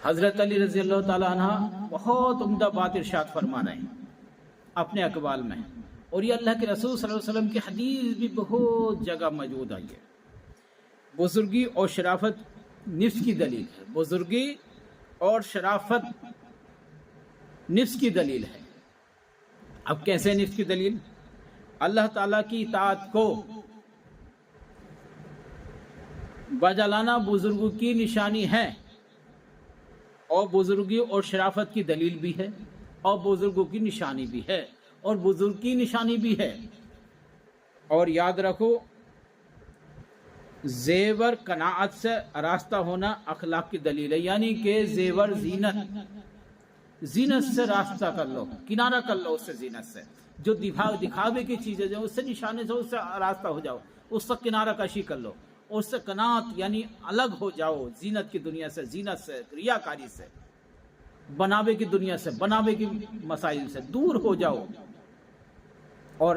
حضرت علی رضی اللہ تعالیٰ عنہ بہت عمدہ بات ارشاد فرما رہے ہیں اپنے اقوال میں، اور یہ اللہ کے رسول صلی اللہ علیہ وسلم کی حدیث بھی بہت جگہ موجود آئی ہے۔ بزرگی اور شرافت نفس کی دلیل ہے، بزرگی اور شرافت نفس کی دلیل ہے۔ اب کیسے نفس کی دلیل؟ اللہ تعالیٰ کی اطاعت کو بجا لانا بزرگوں کی نشانی ہے، اور بزرگی اور شرافت کی دلیل بھی ہے، اور بزرگوں کی نشانی بھی ہے، اور بزرگ کی نشانی بھی ہے۔ اور یاد رکھو، زیور قناعت سے آراستہ ہونا اخلاق کی دلیل ہے، یعنی کہ زیور زینت سے راستہ کر لو، کنارہ کر لو اس سے، زینت سے جو دکھاوے کی چیزیں جو اس سے نشانے سے اس سے راستہ ہو جاؤ، اس سے کنارہ کشی کر لو، اس سے قناعت یعنی الگ ہو جاؤ زینت کی دنیا سے، زینت سے، ریاکاری سے، بناوے کی دنیا سے، بناوے کی مسائل سے دور ہو جاؤ، اور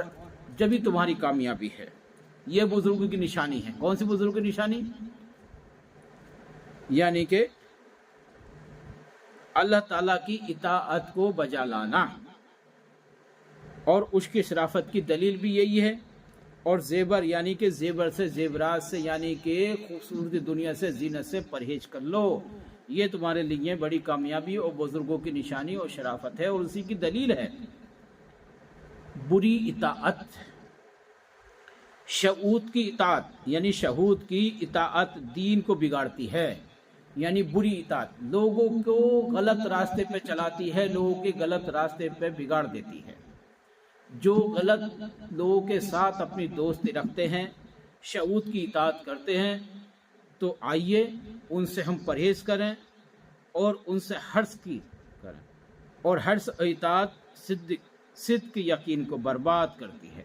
جبھی تمہاری کامیابی ہے۔ یہ بزرگوں کی نشانی ہے۔ کون سی بزرگوں کی نشانی؟ یعنی کہ اللہ تعالیٰ کی اطاعت کو بجا لانا، اور اس کی شرافت کی دلیل بھی یہی ہے۔ اور زیور یعنی کہ زیور سے، زیورات سے، یعنی کہ خوبصورتی دنیا سے، زینت سے پرہیز کر لو، یہ تمہارے لیے بڑی کامیابی اور بزرگوں کی نشانی اور شرافت ہے، اور اسی کی دلیل ہے۔ بری اطاعت، شہود کی اطاعت یعنی شہود کی اطاعت دین کو بگاڑتی ہے، یعنی بری اطاعت لوگوں کو غلط راستے پہ چلاتی ہے، لوگوں کے غلط راستے پہ بگاڑ دیتی ہے۔ جو غلط لوگوں کے ساتھ اپنی دوستی رکھتے ہیں، شہود کی اطاعت کرتے ہیں، تو آئیے ان سے ہم پرہیز کریں اور ان سے حرص کی کریں، اور حرص و اطاعت صدق یقین کو برباد کرتی ہے۔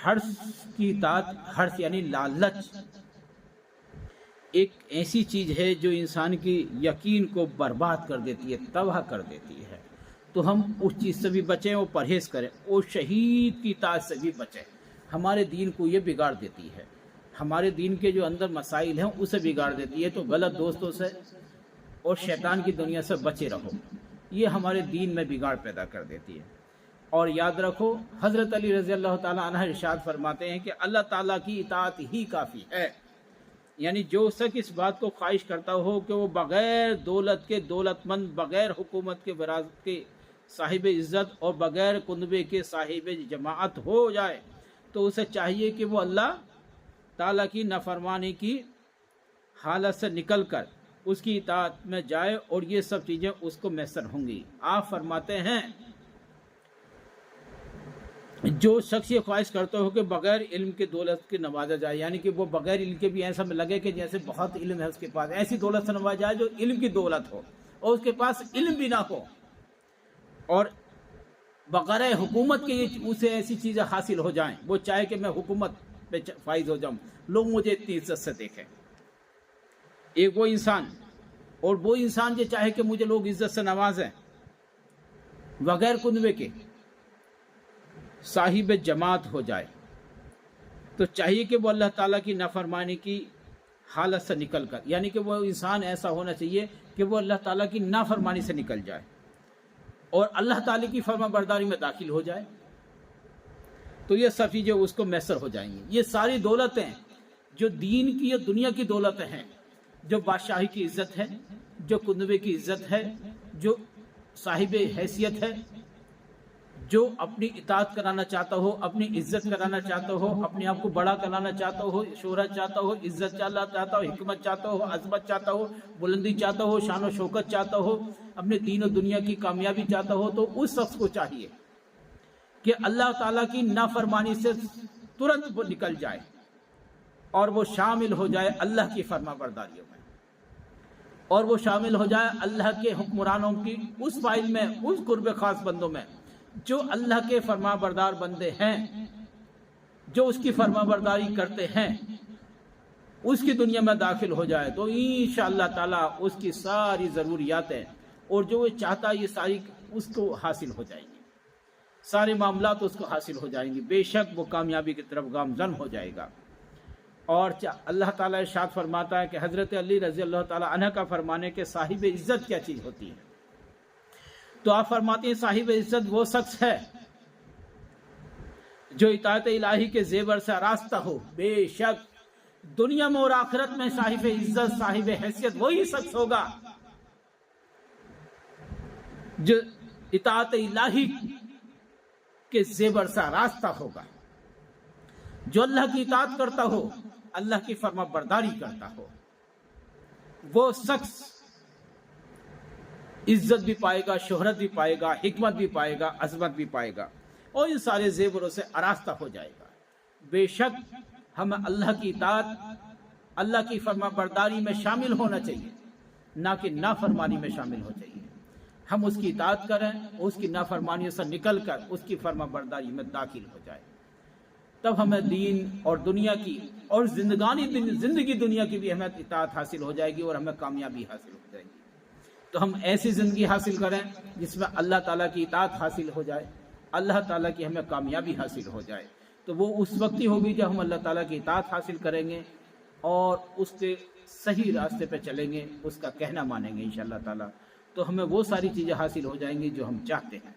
حرص کی اطاعت، حرص یعنی لالچ، ایک ایسی چیز ہے جو انسان کی یقین کو برباد کر دیتی ہے، تباہ کر دیتی ہے۔ تو ہم اس چیز سے بھی بچیں اور پرہیز کریں، اور شہید کی اطاعت سے بھی بچیں۔ ہمارے دین کو یہ بگاڑ دیتی ہے، ہمارے دین کے جو اندر مسائل ہیں اسے بگاڑ دیتی ہے۔ تو غلط دوستوں سے اور شیطان کی دنیا سے بچے رہو، یہ ہمارے دین میں بگاڑ پیدا کر دیتی ہے۔ اور یاد رکھو، حضرت علی رضی اللہ تعالیٰ عنہ ارشاد فرماتے ہیں کہ اللہ تعالیٰ کی اطاعت ہی کافی ہے، یعنی جو شخص اس بات کو خواہش کرتا ہو کہ وہ بغیر دولت کے دولت مند، بغیر حکومت کے وراثت کے صاحب عزت، اور بغیر کنبے کے صاحب جماعت ہو جائے، تو اسے چاہیے کہ وہ اللہ تعالیٰ کی نافرمانی کی حالت سے نکل کر اس کی اطاعت میں جائے، اور یہ سب چیزیں اس کو میسر ہوں گی۔ آپ فرماتے ہیں، جو شخص یہ خواہش کرتے ہو کہ بغیر علم کے دولت کے نوازا جائے، یعنی کہ وہ بغیر علم کے بھی ایسا لگے کہ جیسے بہت علم ہے اس کے پاس، ایسی دولت سے نوازا جائے جو علم کی دولت ہو، اور اس کے پاس علم بھی نہ ہو، اور بغیر حکومت کے اسے ایسی چیزیں حاصل ہو جائیں، وہ چاہے کہ میں حکومت پہ فائز ہو جاؤں، لوگ مجھے اتنی عزت سے دیکھیں۔ ایک وہ انسان، اور وہ انسان جو چاہے کہ مجھے لوگ عزت سے نوازیں، بغیر کنوے کے صاحب جماعت ہو جائے، تو چاہیے کہ وہ اللہ تعالیٰ کی نافرمانی کی حالت سے نکل کر، یعنی کہ وہ انسان ایسا ہونا چاہیے کہ وہ اللہ تعالیٰ کی نافرمانی سے نکل جائے اور اللہ تعالیٰ کی فرما برداری میں داخل ہو جائے، تو یہ سب چیزیں اس کو میسر ہو جائیں گی۔ یہ ساری دولتیں جو دین کی یا دنیا کی دولتیں ہیں، جو بادشاہی کی عزت ہے، جو کنبے کی عزت ہے، جو صاحب حیثیت ہے، جو اپنی اطاعت کرانا چاہتا ہو، اپنی عزت کرانا چاہتا ہو، اپنے آپ کو بڑا کرانا چاہتا ہو، شہرت چاہتا ہو، عزت چاہتا ہو، حکمت چاہتا ہو، عظمت چاہتا ہو، بلندی چاہتا ہو، شان و شوکت چاہتا ہو، اپنے دین و دنیا کی کامیابی چاہتا ہو، تو اس شخص کو چاہیے کہ اللہ تعالیٰ کی نافرمانی سے ترنت وہ نکل جائے اور وہ شامل ہو جائے اللہ کی فرما برداریوں میں، اور وہ شامل ہو جائے اللہ کے حکمرانوں کی اس فائل میں، اس قرب خاص بندوں میں جو اللہ کے فرما بردار بندے ہیں، جو اس کی فرما برداری کرتے ہیں، اس کی دنیا میں داخل ہو جائے، تو انشاءاللہ تعالیٰ اس کی ساری ضروریاتیں اور جو وہ چاہتا یہ ساری اس کو حاصل ہو جائیں گی، سارے معاملات اس کو حاصل ہو جائیں گی، بے شک وہ کامیابی کی طرف گامزن ہو جائے گا۔ اور اللہ تعالیٰ ارشاد فرماتا ہے کہ حضرت علی رضی اللہ تعالیٰ عنہ کا فرمانے کہ صاحب عزت کیا چیز ہوتی ہے، تو آپ فرماتے ہیں صاحب عزت وہ شخص ہے جو اطاعت الہی کے زیور سے آراستہ ہو۔ بے شک دنیا میں اور آخرت میں صاحب عزت، صاحب حیثیت وہی شخص ہوگا جو اطاعت الہی کے زیور سے آراستہ ہوگا، جو اللہ کی اطاعت کرتا ہو، اللہ کی فرما برداری کرتا ہو۔ وہ شخص عزت بھی پائے گا، شہرت بھی پائے گا، حکمت بھی پائے گا، عظمت بھی پائے گا، اور ان سارے زیوروں سے آراستہ ہو جائے گا۔ بے شک ہمیں اللہ کی اطاعت، اللہ کی فرما برداری میں شامل ہونا چاہیے، نہ کہ نافرمانی میں شامل ہو چاہیے۔ ہم اس کی اطاعت کریں، اس کی نافرمانیوں سے نکل کر اس کی فرما برداری میں داخل ہو جائیں، تب ہمیں دین اور دنیا کی اور زندگی دنیا کی بھی ہمیں اطاعت حاصل ہو جائے گی اور ہمیں کامیابی حاصل ہو جائے گی۔ تو ہم ایسی زندگی حاصل کریں جس میں اللہ تعالیٰ کی اطاعت حاصل ہو جائے، اللہ تعالیٰ کی ہمیں کامیابی حاصل ہو جائے۔ تو وہ اس وقت ہی ہوگی جب ہم اللہ تعالیٰ کی اطاعت حاصل کریں گے اور اس کے صحیح راستے پہ چلیں گے، اس کا کہنا مانیں گے انشاءاللہ تعالیٰ، تو ہمیں وہ ساری چیزیں حاصل ہو جائیں گی جو ہم چاہتے ہیں۔